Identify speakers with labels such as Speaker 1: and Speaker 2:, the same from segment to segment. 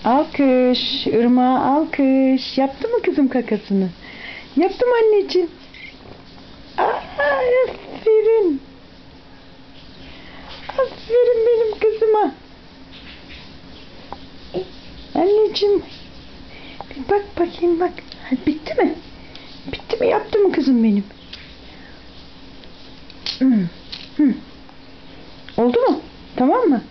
Speaker 1: Alkış. Irmağa alkış. Yaptı mı kızım kakasını? Yaptım anneciğim. Aferin. Aferin benim kızıma. Anneciğim. Bir bak bakayım bak. Bitti mi? Bitti mi? Yaptı mı kızım benim? Oldu mu? Tamam mı?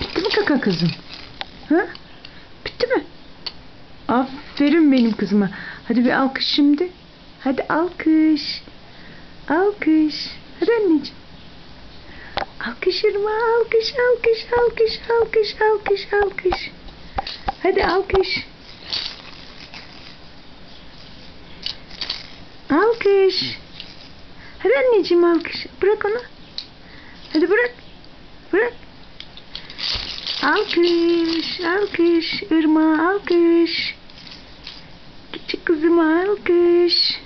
Speaker 1: Bitti mi kaka kızım? Ha? Bitti mi? Aferin benim kızıma. Hadi bir alkış şimdi. Hadi alkış. Alkış. Hadi anneciğim. Alkış Irma, alkış, alkış, alkış, alkış, alkış, alkış. Hadi alkış. Alkış. Hadi anneciğim alkış. Bırak onu. Hadi bırak. Bırak. Alkış, alkış. Irma alkış. Küçük kızıma alkış.